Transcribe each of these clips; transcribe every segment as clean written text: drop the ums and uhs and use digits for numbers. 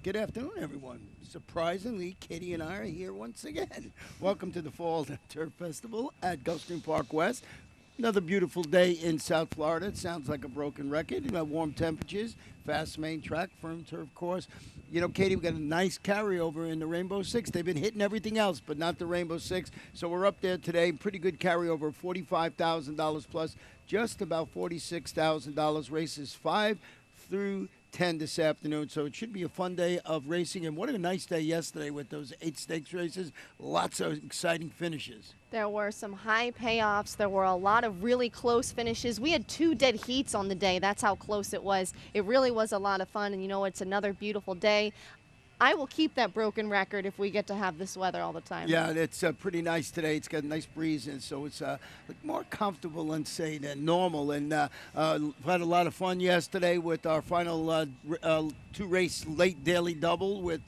Good afternoon, everyone. Surprisingly, Katie and I are here once again. Welcome to the Fall Turf Festival at Gulfstream Park West. Another beautiful day in South Florida. It sounds like a broken record. You have warm temperatures, fast main track, firm turf course. You know, Katie, we got a nice carryover in the Rainbow Six. They've been hitting everything else, but not the Rainbow Six. So we're up there today. Pretty good carryover, $45,000 plus, just about $46,000. Races 5 through 10 this afternoon, so it should be a fun day of racing. And what a nice day yesterday with those 8 stakes races. Lots of exciting finishes. There were some high payoffs. There were a lot of really close finishes. We had 2 dead heats on the day. That's how close it was. It really was a lot of fun, and you know, it's another beautiful day. I will keep that broken record if we get to have this weather all the time. Yeah, it's pretty nice today. It's got a nice breeze, and so it's more comfortable, let's say, than normal. And had a lot of fun yesterday with our final 2-race late daily double with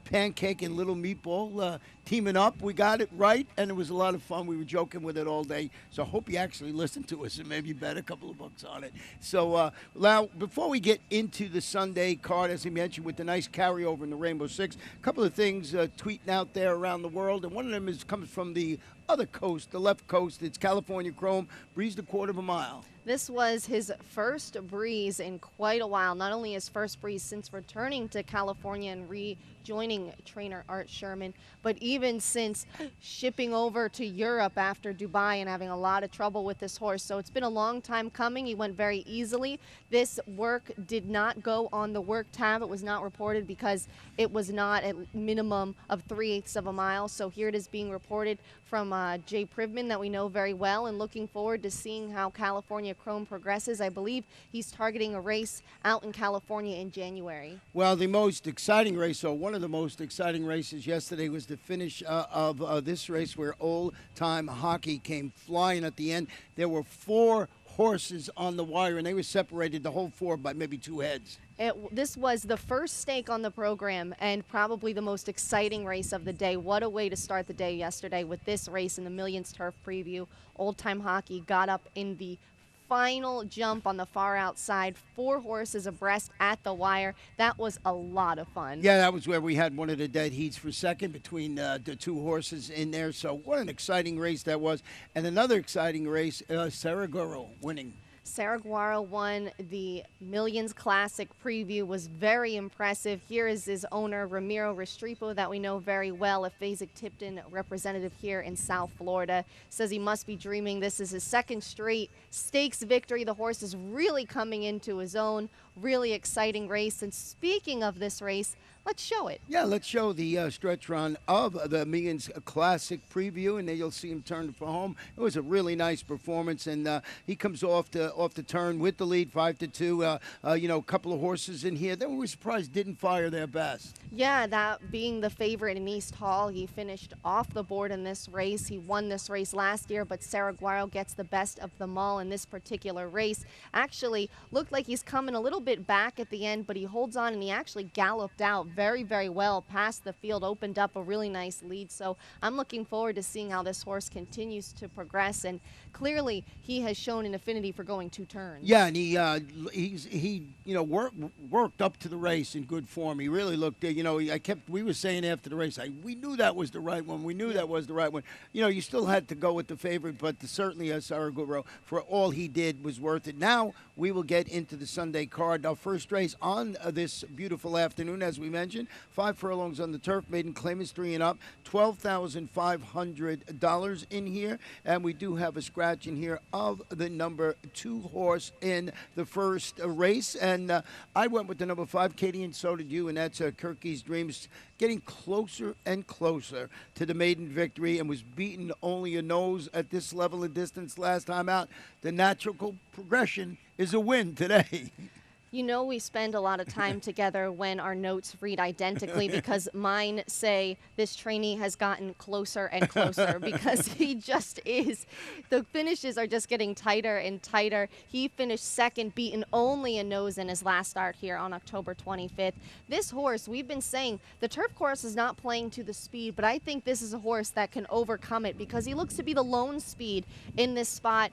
Pancake and Little Meatball teaming up. We got it right, and it was a lot of fun. We were joking with it all day, so I hope you actually listened to us and maybe bet a couple of bucks on it. So now, before we get into the Sunday card, as I mentioned, with the nice carryover in the Rainbow Six, a couple of things tweeting out there around the world, and one of them comes from the other coast, the left coast. It's California Chrome, breezed a quarter of a mile. This was his first breeze in quite a while. Not only his first breeze since returning to California and rejoining trainer Art Sherman, but even since shipping over to Europe after Dubai and having a lot of trouble with this horse. So it's been a long time coming. He went very easily. This work did not go on the work tab. It was not reported because it was not a minimum of 3/8 of a mile. So here it is being reported from Jay Privman that we know very well, and looking forward to seeing how California Chrome progresses. I believe he's targeting a race out in California in January. Well, the most exciting race, or one of the most exciting races yesterday, was the finish of this race where Old Time Hockey came flying at the end. There were 4 horses on the wire, and they were separated, the whole 4, by maybe 2 heads. This was the first stake on the program and probably the most exciting race of the day. What a way to start the day yesterday with this race in the Millions Turf Preview. Old Time Hockey got up in the final jump on the far outside, 4 horses abreast at the wire. That was a lot of fun. Yeah, that was where we had one of the dead heats for second between the 2 horses in there. So what an exciting race that was. And another exciting race, Saraguro winning. Saraguaro won the Millions Classic Preview, was very impressive. Here is his owner, Ramiro Restrepo, that we know very well, a Fasig-Tipton representative here in South Florida. Says he must be dreaming. This is his 2nd straight stakes victory. The horse is really coming into his own. Really exciting race. And speaking of this race, let's show it. Yeah, let's show the stretch run of the Millions Classic Preview, and then you'll see him turn for home. It was a really nice performance, and he comes off the turn with the lead, 5-2. You know, a couple of horses in here that we were surprised didn't fire their best. Yeah, that being the favorite in East Hall, he finished off the board in this race. He won this race last year, but Saraguaro gets the best of them all in this particular race. Actually, looked like he's coming a little bit back at the end, but he holds on, and he actually galloped out very, very well past the field, opened up a really nice lead. So I'm looking forward to seeing how this horse continues to progress, and clearly he has shown an affinity for going 2 turns. Yeah, and he you know, worked up to the race in good form. He really looked, you know, we were saying after the race, we knew that was the right one. We knew that was the right one. You know, you still had to go with the favorite, but certainly Saraguro, for all he did, was worth it. Now we will get into the Sunday card. Our first race on this beautiful afternoon, as we mentioned, 5 furlongs on the turf, maiden claim is 3 and up, $12,500 in here, and we do have a scratch in here of the number 2 horse in the first race, and I went with the number 5, Katie, and so did you, and that's Kirky's Dreams, getting closer and closer to the maiden victory, and was beaten only a nose at this level of distance last time out. The natural progression is a win today. You know, we spend a lot of time together when our notes read identically, because mine say this trainee has gotten closer and closer because he just is. The finishes are just getting tighter and tighter. He finished 2nd, beaten only a nose in his last start here on October 25th. This horse, we've been saying, the turf course is not playing to the speed, but I think this is a horse that can overcome it because he looks to be the lone speed in this spot.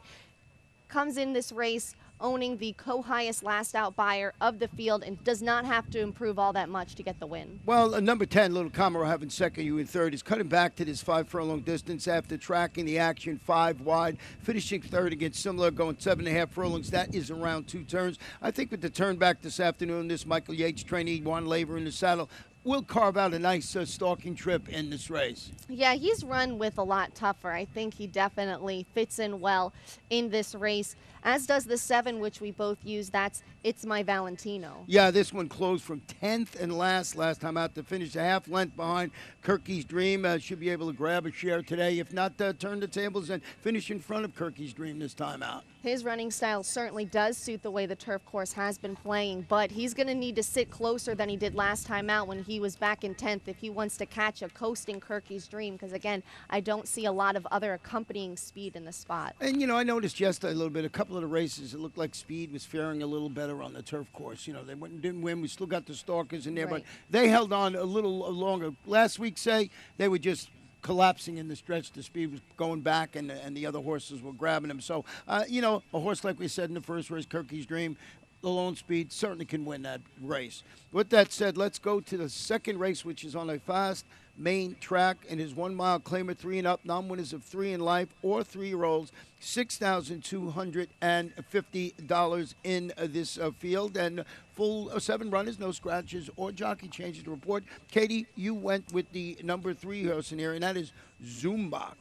Comes in this race owning the co-highest last out buyer of the field and does not have to improve all that much to get the win. Well, number 10, Little Camaro having second, you in third, is cutting back to this 5 furlong distance after tracking the action 5 wide, finishing third against Similar, going 7.5 furlongs. That is around 2 turns. I think with the turn back this afternoon, this Michael Yates trainee, Juan Laver in the saddle, will carve out a nice stalking trip in this race. Yeah, he's run with a lot tougher. I think he definitely fits in well in this race, as does the 7, which we both use. That's It's My Valentino. Yeah, this one closed from 10th and last time out to finish a half length behind Kirky's Dream. Should be able to grab a share today. If not, turn the tables and finish in front of Kirky's Dream this time out. His running style certainly does suit the way the turf course has been playing, but he's going to need to sit closer than he did last time out when he was back in 10th if he wants to catch a coasting Kirky's Dream, because, again, I don't see a lot of other accompanying speed in the spot. And, I noticed yesterday a little bit, a couple of the races, it looked like speed was faring a little better on the turf course. They didn't win. We still got the Stalkers in there, Right. but they held on a little longer. Last week, say, they were just collapsing in the stretch. The speed was going back, and the other horses were grabbing them. So, a horse, like we said in the first race, Kirky's Dream, the lone speed certainly can win that race. With that said, let's go to the second race, which is on a fast main track, and his 1 mile claimer 3 and up, non-winners of 3 in life or 3-year-olds, $6,250 in this field, and full 7 runners, no scratches or jockey changes to report. Katie, you went with the number 3 horse in here, and that is Zoombox.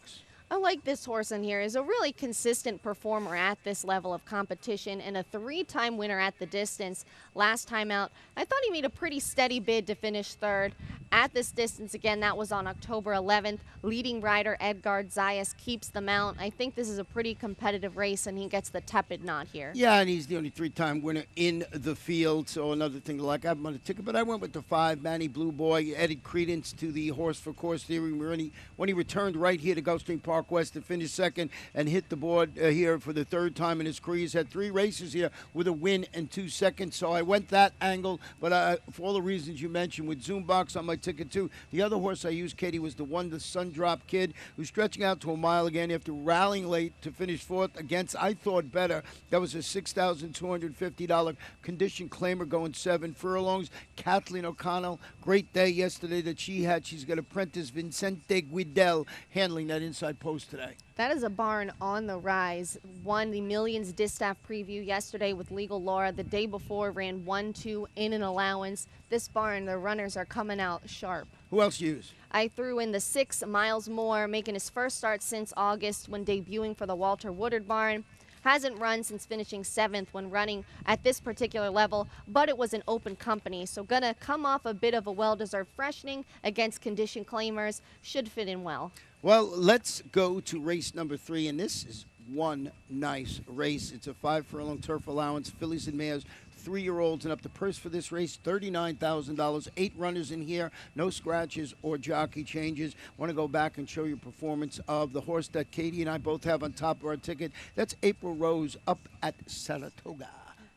I like this horse in here. He's a really consistent performer at this level of competition and a 3-time winner at the distance. Last time out, I thought he made a pretty steady bid to finish third. At this distance, again, that was on October 11th. Leading rider Edgard Zayas keeps the mount. I think this is a pretty competitive race, and he gets the tepid nod here. Yeah, and he's the only 3-time winner in the field, so another thing to like. I have him on the ticket, but I went with the 5, Manny Blue Boy, added credence to the horse for course theory when he returned right here to Gulfstream Park West to finish second and hit the board here for the 3rd time in his career. He's had 3 races here with a win and 2 seconds, so I went that angle, but for all the reasons you mentioned, with Zoombox on my ticket too. The other horse I used, Katie, was the Sundrop Kid, who's stretching out to a mile again after rallying late to finish 4th against, I thought, better. That was a $6,250 condition claimer going 7 furlongs. Kathleen O'Connell, great day yesterday that she had. She's got apprentice Vincente Guidel handling that inside post today. That is a barn on the rise. Won the Millions Distaff preview yesterday with Legal Laura. The day before ran 1-2 in an allowance. This barn, the runners are coming out sharp. Who else you use? I threw in the 6 Miles More, making his first start since August when debuting for the Walter Woodard barn. Hasn't run since finishing 7th when running at this particular level, but it was an open company, so gonna come off a bit of a well-deserved freshening against condition claimers. Should fit in well. Well, let's go to race number 3, and this is one nice race. It's a 5 furlong turf allowance, fillies and mares, 3-year-olds and up. The purse for this race, $39,000. 8 runners in here, no scratches or jockey changes. Want to go back and show you performance of the horse that Katie and I both have on top of our ticket. That's April Rose up at Saratoga.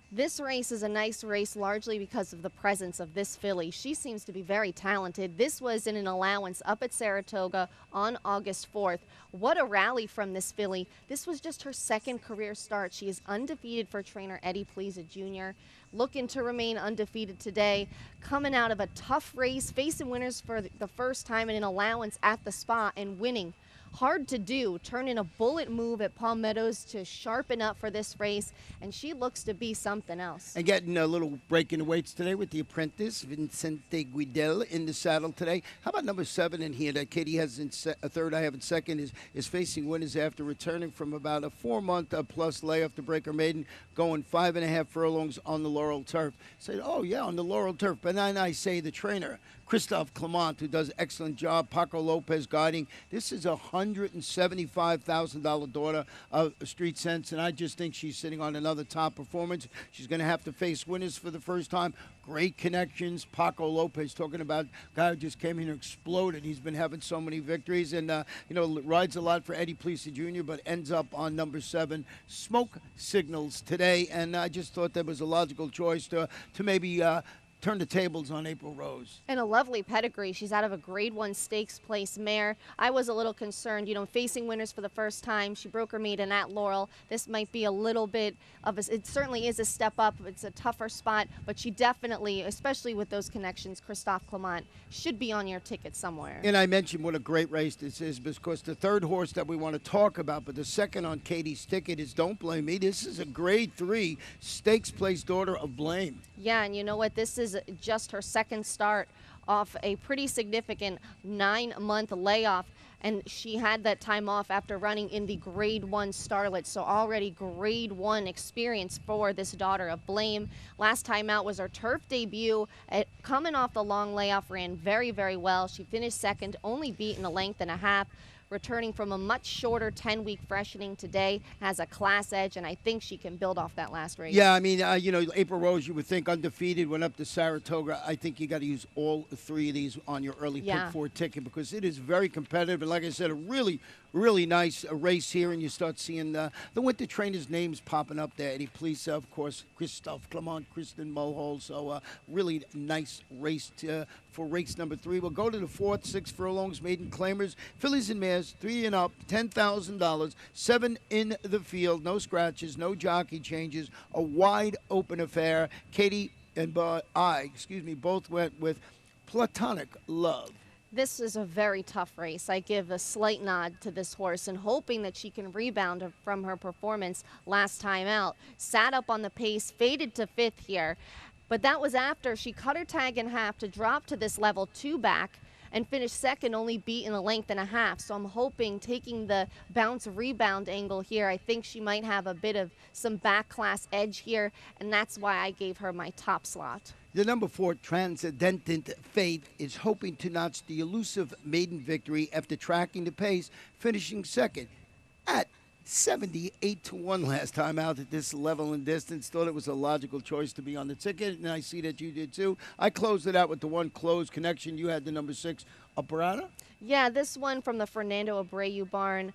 This race is a nice race largely because of the presence of this filly. She seems to be very talented. This was in an allowance up at Saratoga on August 4th. What a rally from this filly. This was just her 2nd career start. She is undefeated for trainer Eddie Pleasa Jr. Looking to remain undefeated today. Coming out of a tough race, facing winners for the first time in an allowance at the Spa and winning. Hard to do, turning a bullet move at Palmettos to sharpen up for this race, and she looks to be something else. And getting a little break in the weights today with the apprentice, Vincente Guidel, in the saddle today. How about number 7 in here that Katie has in third, I have in second, is facing winners after returning from about a 4-month plus layoff to Breaker Maiden, going 5.5 furlongs on the Laurel turf. Say, oh yeah, on the Laurel turf. But then I say the trainer, Christophe Clement, who does an excellent job, Paco Lopez guiding. This is a $175,000 daughter of Street Sense, and I just think she's sitting on another top performance. She's going to have to face winners for the first time. Great connections. Paco Lopez, talking about a guy who just came in and exploded. He's been having so many victories, and rides a lot for Eddie Pleasa Jr., but ends up on number 7, Smoke Signals today. And I just thought that was a logical choice to maybe turn the tables on April Rose. And a lovely pedigree. She's out of a Grade 1 stakes place mare. I was a little concerned, facing winners for the first time. She broke her maiden at Laurel. This might be a little bit of it certainly is a step up. It's a tougher spot, but she definitely, especially with those connections, Christophe Clement, should be on your ticket somewhere. And I mentioned what a great race this is because the third horse that we want to talk about, but the second on Katie's ticket is Don't Blame Me. This is a Grade 3 stakes place daughter of Blame. Yeah, and you know what? This is just her second start off a pretty significant 9-month layoff. And she had that time off after running in the Grade 1 Starlet. So already Grade 1 experience for this daughter of Blame. Last time out was her turf debut. Coming off the long layoff, ran very, very well. She finished second, only beaten a length and a half. Returning from a much shorter 10-week freshening today, has a class edge, and I think she can build off that last race. Yeah, I mean, April Rose, you would think undefeated, went up to Saratoga. I think you got to use all three of these on your early pick 4 ticket because it is very competitive. And like I said, a really, really nice race here, and you start seeing the winter trainers' names popping up there. Eddie Plisa, of course, Christophe Clement, Kristen Mulhall. So really nice race for race number 3. We'll go to the 4th, 6 furlongs, maiden claimers, fillies and mares, 3 and up, $10,000, 7 in the field, no scratches, no jockey changes, a wide open affair. Katie and I both went with Platonic Love. This is a very tough race. I give a slight nod to this horse and hoping that she can rebound from her performance last time out. Sat up on the pace, faded to 5th here. But that was after she cut her tag in half to drop to this level 2 back and finish second, only beaten a length and a half. So I'm hoping, taking the bounce rebound angle here, I think she might have a bit of some back class edge here, and that's why I gave her my top slot. The number 4, Transcendental Faith, is hoping to notch the elusive maiden victory after tracking the pace, finishing second at 78-1 last time out at this level and distance. Thought it was a logical choice to be on the ticket, and I see that you did too. I closed it out with the one closed connection. You had the number 6, Operata? Yeah, this one from the Fernando Abreu barn,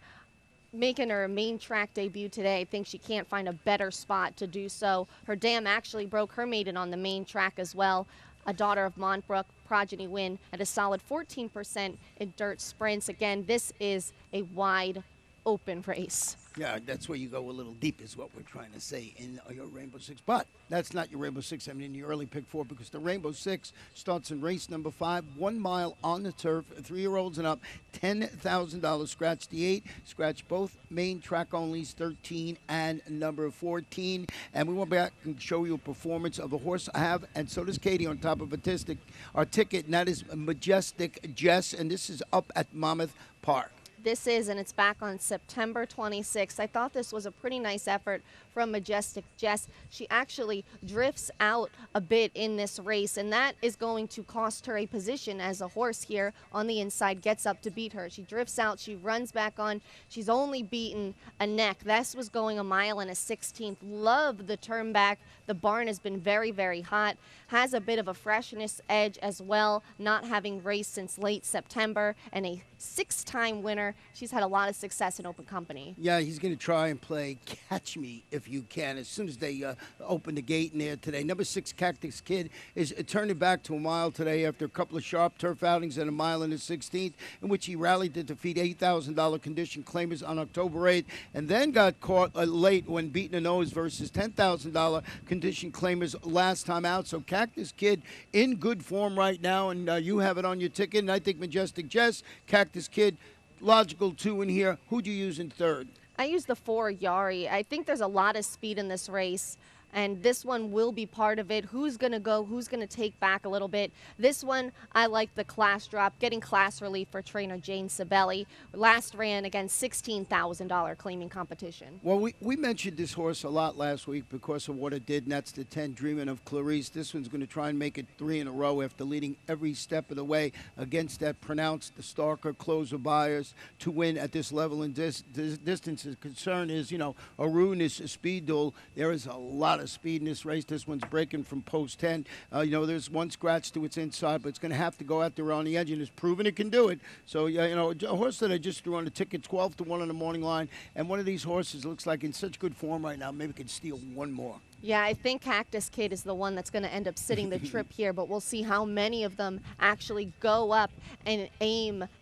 making her main track debut today. I think she can't find a better spot to do so. Her dam actually broke her maiden on the main track as well. A daughter of Montbrook, progeny win at a solid 14% in dirt sprints. Again, this is a wide open race. Yeah, that's where you go a little deep is what we're trying to say in your Rainbow Six. But that's not your Rainbow Six. I mean, in your early pick 4 because the Rainbow Six starts in race number 5, 1 mile on the turf, 3-year-olds and up, $10,000. Scratch the 8, scratch both main track onlys, 13 and number 14. And we went back and show you a performance of a horse I have, and so does Katie on top of our ticket, and that is Majestic Jess, and this is up at Monmouth Park. This is, and it's back on September 26th. I thought this was a pretty nice effort from Majestic Jess. She actually drifts out a bit in this race, and that is going to cost her a position as a horse here on the inside, gets up to beat her. She drifts out, she runs back on. She's only beaten a neck. This was going 1 mile and a 16th. Love the turn back. The barn has been very, very hot. Has a bit of a freshness edge as well, not having raced since late September, and a 6-time winner. She's had a lot of success in open company. Yeah, he's going to try and play Catch Me If You Can as soon as they open the gate in there today. Number 6, Cactus Kid, is turning back to 1 mile today after a couple of sharp turf outings at 1 mile and a 16th, in which he rallied to defeat $8,000 condition claimers on October 8th, and then got caught late when beating a nose versus $10,000 condition claimers last time out. So Cactus Kid in good form right now, and you have it on your ticket, and I think Majestic Jess, Cactus Kid, logical 2 in here. Who'd you use in third? I use the 4, Yari. I think there's a lot of speed in this race, and this one will be part of it. Who's going to go? Who's going to take back a little bit? This one, I like the class drop, getting class relief for trainer Jane Sabelli. Last ran against $16,000 claiming competition. Well, we mentioned this horse a lot last week because of what it did, and that's the 10, Dreaming of Clarice. This one's going to try and make it 3 in a row after leading every step of the way against that pronounced the Starker closer buyers to win at this level and distance. The concern is, Arun is a speed duel. There is a lot of speed in this race. This one's breaking from post 10. There's one scratch to its inside, but it's going to have to go out there on the edge, and it's proven it can do it. So, a horse that I just threw on the ticket, 12-1 on the morning line, and one of these horses looks like in such good form right now, maybe could steal one more. Yeah, I think Cactus Kid is the one that's going to end up sitting the trip here, but we'll see how many of them actually go up and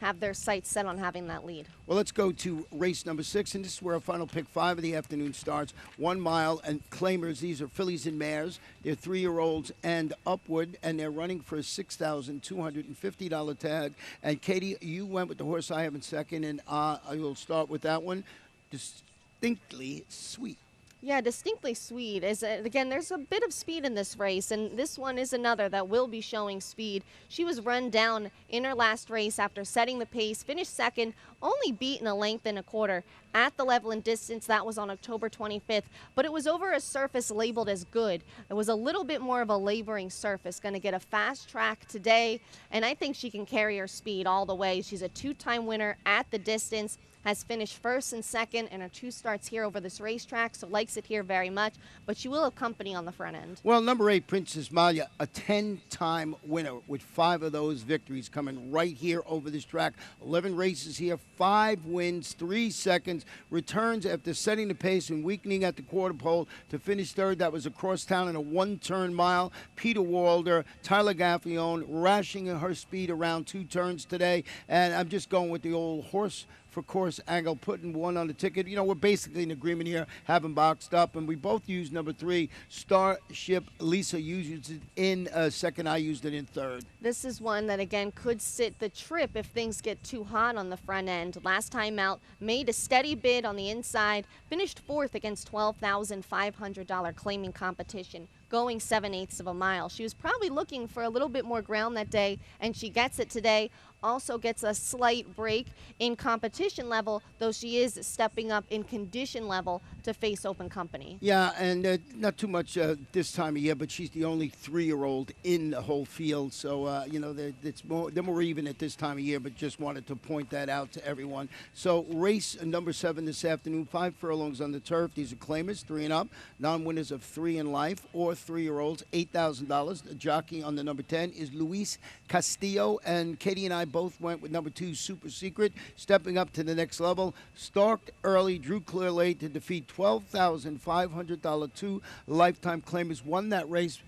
have their sights set on having that lead. Well, let's go to race number 6, and this is where our final pick 5 of the afternoon starts. 1 mile and claimers. These are fillies and mares. They're 3-year-olds and upward, and they're running for a $6,250 tag. And Katie, you went with the horse I have in second, and I will start with that one. Distinctly Sweet. Yeah, Distinctly Sweet is, again, there's a bit of speed in this race, and this one is another that will be showing speed. She was run down in her last race after setting the pace, finished second, only beaten a length and a quarter at the level and distance. That was on October 25th, but it was over a surface labeled as good. It was a little bit more of a laboring surface, going to get a fast track today, and I think she can carry her speed all the way. She's a 2-time winner at the distance, has finished first and second in her 2 starts here over this racetrack, so likes it here very much, but she will have company on the front end. Well, number 8, Princess Malia, a 10-time winner with 5 of those victories coming right here over this track. 11 races here, 5 wins, 3 seconds, returns after setting the pace and weakening at the quarter pole to finish third. That was across town in a 1-turn mile. Peter Walder, Tyler Gaffione, rationing her speed around 2 turns today, and I'm just going with the old horse for course angle, putting 1 on the ticket. You know, we're basically in agreement here, having boxed up, and we both used number 3, Starship. Lisa used it in second, I used it in third. This is one that, again, could sit the trip if things get too hot on the front end. Last time out, made a steady bid on the inside, finished 4th against $12,500 claiming competition, going 7/8 of a mile. She was probably looking for a little bit more ground that day, and she gets it today. Also gets a slight break in competition level, though she is stepping up in condition level to face open company. Yeah, and not too much this time of year, but she's the only 3-year-old in the whole field. So, you know, they're more even at this time of year, but just wanted to point that out to everyone. So race number 7 this afternoon, 5 furlongs on the turf. These are claimers, 3 and up, non-winners of 3 in life or 3-year-olds, $8,000. The jockey on the number 10 is Luis Castillo, and Katie and I both went with number 2, Super Secret, stepping up to the next level. Stalked early, drew clear late to defeat $12,500 2 lifetime claimers. Won that race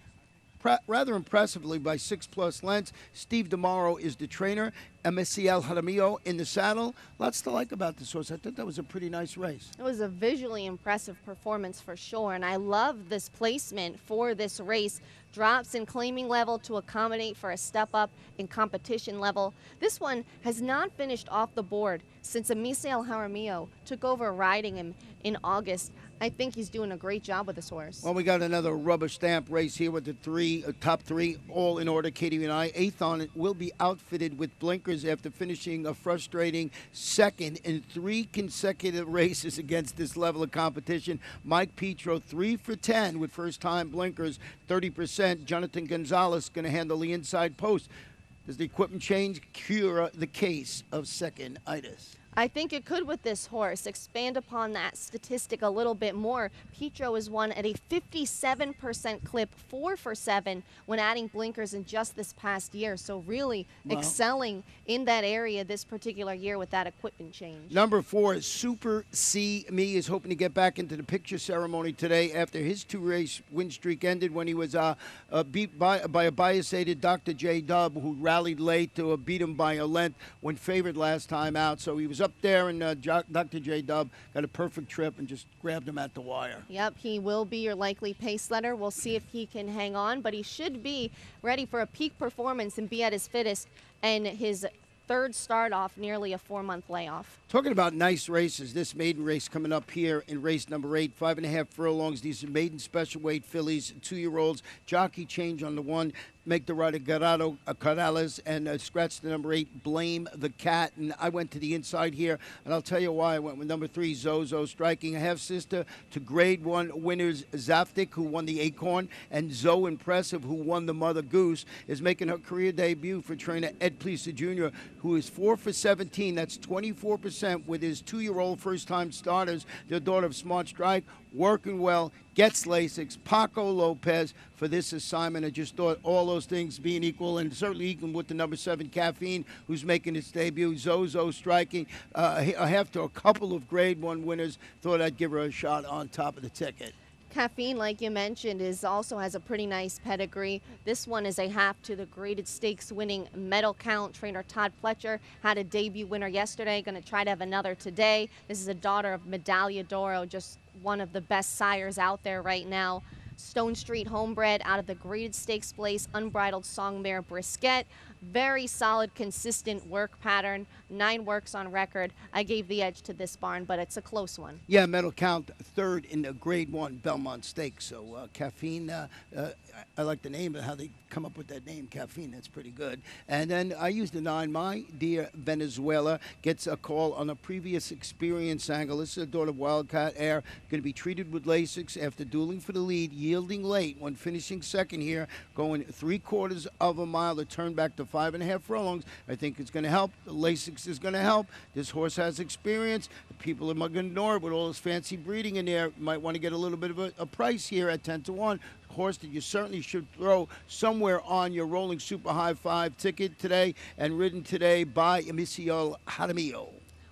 rather impressively by 6+ lengths. Steve DeMauro is the trainer. MSCL Jaramillo in the saddle. Lots to like about this horse. I thought that was a pretty nice race. It was a visually impressive performance for sure, and I love this placement for this race. Drops in claiming level to accommodate for a step up in competition level. This one has not finished off the board since MSCL Jaramillo took over riding him in August. I think he's doing a great job with this horse. Well, we got another rubber stamp race here with the top three all in order. Katie and I, 8th on it, will be outfitted with blinkers after finishing a frustrating second in 3 consecutive races against this level of competition. Mike Petro, 3 for 10 with first-time blinkers, 30%. Jonathan Gonzalez going to handle the inside post. Does the equipment change cure the case of second-itis? I think it could with this horse. Expand upon that statistic a little bit more. Petro is one at a 57% clip, 4 for 7 when adding blinkers in just this past year. So really excelling in that area this particular year with that equipment change. Number 4, Super C Me is hoping to get back into the picture ceremony today after his 2-race win streak ended when he was beat by a bias-aided Dr. J. Dub, who rallied late to beat him by a length when favored last time out. So he was up there, and Dr. J. Dub got a perfect trip and just grabbed him at the wire. Yep, he will be your likely pace letter. We'll see if he can hang on, but he should be ready for a peak performance and be at his fittest, and his 3rd start off nearly a 4-month layoff. Talking about nice races, this maiden race coming up here in race number 8, 5.5 furlongs. These are maiden special weight fillies, 2-year-olds. Jockey change on the 1. Make the rider Gerardo Corrales, and scratch the number 8, Blame the Cat. And I went to the inside here, and I'll tell you why. I went with number 3, Zozo, striking a half-sister to Grade 1 winners Zaftik, who won the Acorn, and Zoe Impressive, who won the Mother Goose, is making her career debut for trainer Ed Pleaser Jr., who is 4 for 17. That's 24% with his 2-year-old first-time starters. Their daughter of Smart Strike, working well, gets Lasix, Paco Lopez for this assignment. I just thought all those things being equal, and certainly equal with the number 7, Caffeine, who's making its debut. Zozo striking after a couple of Grade 1 winners. Thought I'd give her a shot on top of the ticket. Caffeine, like you mentioned, is also has a pretty nice pedigree. This one is a half to the graded stakes winning medal count. Trainer Todd Pletcher had a debut winner yesterday, going to try to have another today. This is a daughter of Medaglia d'Oro, just one of the best sires out there right now. Stone Street homebred out of the graded stakes place, Unbridled Songmare Brisket. Very solid, consistent work pattern. 9 works on record. I gave the edge to this barn, but it's a close one. Yeah, medal count third in the Grade 1 Belmont Stakes. So Caffeine, I like the name of how they come up with that name, Caffeine. That's pretty good. And then I used the 9. My Dear Venezuela gets a call on a previous experience angle. This is a daughter of Wildcat Air, going to be treated with Lasix after dueling for the lead, yielding late when finishing second here, going 3/4 of a mile to turn back to 5.5 furlongs. I think it's going to help. The Lasix is going to help. This horse has experience. The people are going to ignore it with all this fancy breeding in there. You might want to get a little bit of a price here at 10-1. Horse that you certainly should throw somewhere on your rolling super high 5 ticket today, and ridden today by Amicio Jaramillo.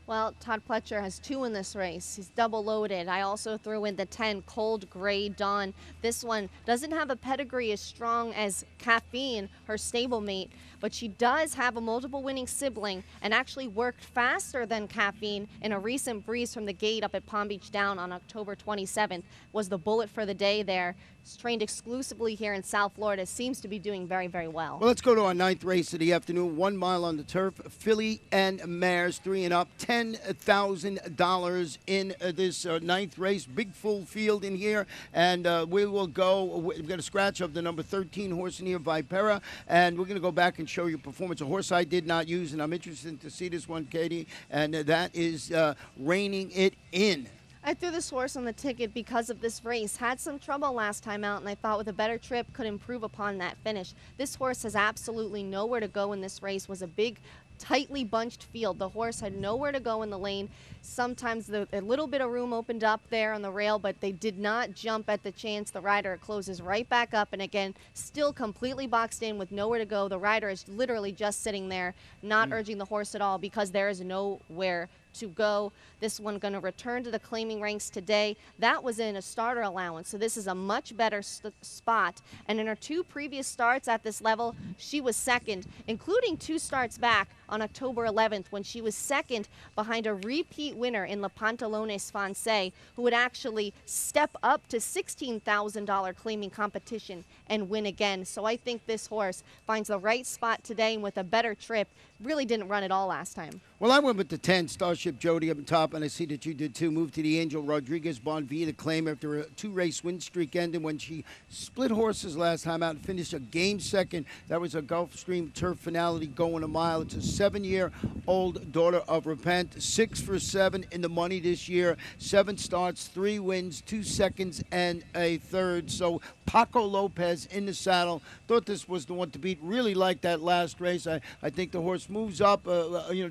Well, Todd Pletcher has 2 in this race. He's double loaded. I also threw in the 10, Cold Gray Dawn. This one doesn't have a pedigree as strong as Caffeine, her stablemate, but she does have a multiple winning sibling and actually worked faster than Caffeine in a recent breeze from the gate up at Palm Beach Down on October 27th. Was the bullet for the day there. It's trained exclusively here in South Florida. Seems to be doing very, very well. Well, let's go to our 9th race of the afternoon. 1 mile on the turf. Filly and Mares, 3 and up. $10,000 in this 9th race. Big full field in here. And we will go. We've got a scratch of the number 13 horse in here, Vipera. And we're going to go back and show you performance. A horse I did not use, and I'm interested to see this one, Katie. And that is Reining It In. I threw this horse on the ticket because of this race. Had some trouble last time out, and I thought with a better trip could improve upon that finish. This horse has absolutely nowhere to go in this race. Was a big, tightly bunched field. The horse had nowhere to go in the lane. Sometimes a little bit of room opened up there on the rail, but they did not jump at the chance. The rider closes right back up, and again, still completely boxed in with nowhere to go. The rider is literally just sitting there, not urging the horse at all because there is nowhere to go. This one going to return to the claiming ranks today. That was in a starter allowance, so this is a much better spot. And in her 2 previous starts at this level, she was second, including 2 starts back on October 11th when she was second behind a repeat winner in La Pantalones Francais, who would actually step up to $16,000 claiming competition and win again. So I think this horse finds the right spot today, and with a better trip, really didn't run at all last time. Well, I went with the 10, Starship Jody up on top, and I see that you did too. Moved to the Angel Rodriguez Bon Via to claim after a 2-race win streak ended when she split horses last time out and finished a game second. That was a Gulfstream turf finality going a mile. It's a 7-year-old daughter of Repent. 6 for 7 in the money this year. 7 starts, 3 wins, 2 seconds, and a third. So Paco Lopez in the saddle. Thought this was the one to beat. Really liked that last race. I think the horse moves up,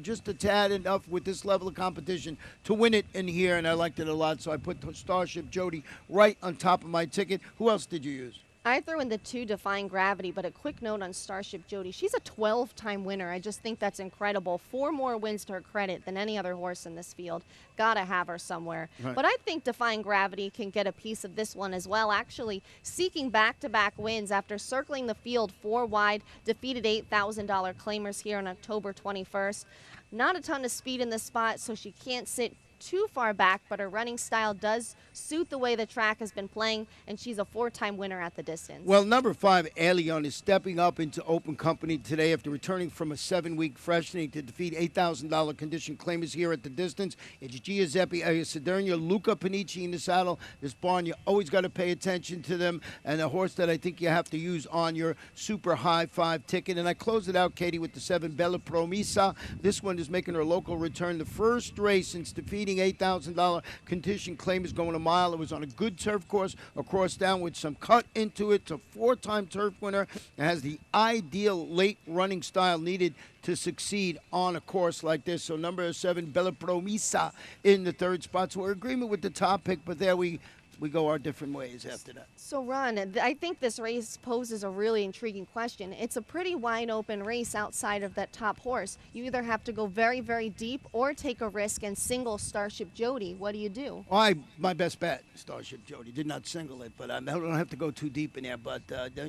just a tad enough with this level of competition to win it in here, and I liked it a lot. So I put Starship Jody right on top of my ticket. Who else did you use? I threw in the 2, Defying Gravity, but a quick note on Starship Jody. She's a 12-time winner. I just think that's incredible. 4 more wins to her credit than any other horse in this field. Gotta have her somewhere. Right. But I think Defying Gravity can get a piece of this one as well. Actually, seeking back-to-back wins after circling the field 4 wide, defeated $8,000 claimers here on October 21st. Not a ton of speed in this spot, so she can't sit too far back, but her running style does suit the way the track has been playing, and she's a 4-time winner at the distance. Well, number 5, Alien, is stepping up into open company today after returning from a 7-week freshening to defeat $8,000 condition claimers here at the distance. It's Giuseppe Sidernia, Luca Panici in the saddle. This barn, you always got to pay attention to them, and a horse that I think you have to use on your super high 5 ticket. And I close it out, Katie, with the 7, Bella Promisa. This one is making her local return. The first race since defeating $8,000 condition claimers going a mile. It was on a good turf course across down with some cut into it. It's a 4-time turf winner. It has the ideal late running style needed to succeed on a course like this. So number 7, Bella Promisa in the 3rd spot. So we're in agreement with the top pick, but there we we go our different ways after that. So, Ron, I think this race poses a really intriguing question. It's a pretty wide open race outside of that top horse. You either have to go very, very deep or take a risk and single Starship Jody. What do you do? My best bet, Starship Jody. Did not single it, but I don't have to go too deep in there. But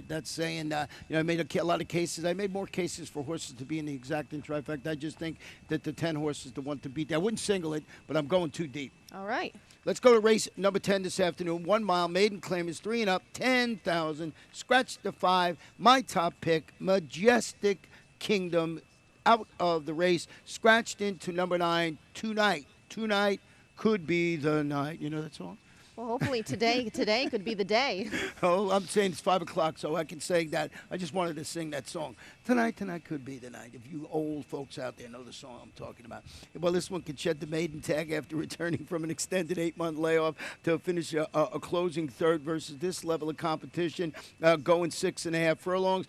that's saying, I made a lot of cases. I made more cases for horses to be in the exacting trifecta. I just think that the 10 horse is the one to beat. I wouldn't single it, but I'm going too deep. All right. Let's go to race number 10 this afternoon. 1 mile, maiden claim is 3 and up, 10,000. Scratch the 5. My top pick, Majestic Kingdom, out of the race. Scratched into number 9, Tonight. Tonight could be the night. You know that song? Well, hopefully today could be the day. Oh, I'm saying it's 5 o'clock, so I can say that. I just wanted to sing that song. Tonight could be the night. If you old folks out there know the song I'm talking about. Well, this one could shed the maiden tag after returning from an extended 8-month layoff to finish a closing third versus this level of competition, going 6.5 furlongs.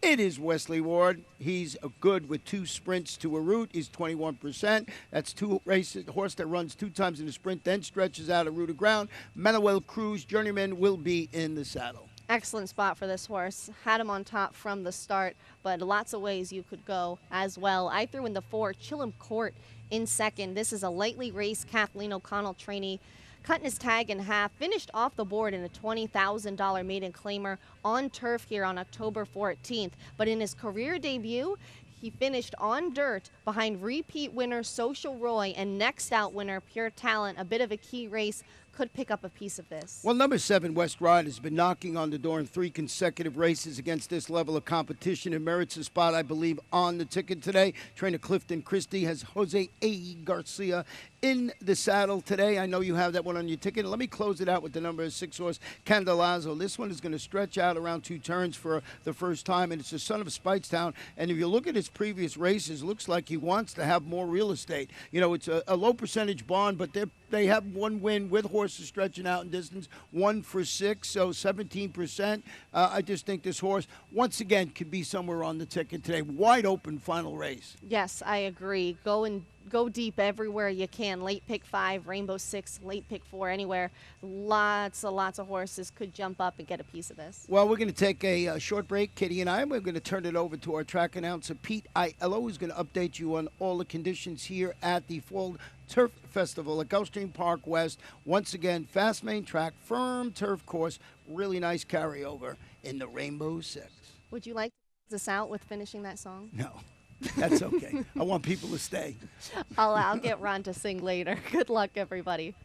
It is Wesley Ward. He's good with 2 sprints to a route. He's 21%. That's 2 races. The horse that runs 2 times in a sprint, then stretches out a route of ground. Manuel Cruz, journeyman, will be in the saddle. Excellent spot for this horse. Had him on top from the start, but lots of ways you could go as well. I threw in the 4, Chillum Court, in second. This is a lightly raced Kathleen O'Connell trainee. Cutting his tag in half, finished off the board in a $20,000 maiden claimer on turf here on October 14th. But in his career debut, he finished on dirt behind repeat winner Social Roy and next out winner Pure Talent. A bit of a key race. Could pick up a piece of this. Well, number 7, West Ride, has been knocking on the door in 3 consecutive races against this level of competition and merits a spot, I believe, on the ticket today. Trainer Clifton Christie has Jose A. Garcia in the saddle today. I know you have that one on your ticket. Let me close it out with the number 6 horse, Candelazo. This one is going to stretch out around 2 turns for the first time, and it's the son of Speightstown. And if you look at his previous races, it looks like he wants to have more real estate. You know, it's a low percentage barn, but they have 1 win with horses stretching out in distance, 1 for 6, so 17%. I just think this horse, once again, could be somewhere on the ticket today. Wide open final race. Yes, I agree. Go deep everywhere you can. Late pick 5, Rainbow 6, late pick 4, anywhere. Lots of horses could jump up and get a piece of this. Well, we're going to take a short break, Kitty and I. We're going to turn it over to our track announcer, Pete Aiello, who's going to update you on all the conditions here at the Fall Turf Festival at Gulfstream Park West. Once again, fast main track, firm turf course, really nice carryover in the Rainbow 6. Would you like to close us out with finishing that song? No. That's okay. I want people to stay. I'll get Ron to sing later. Good luck, everybody.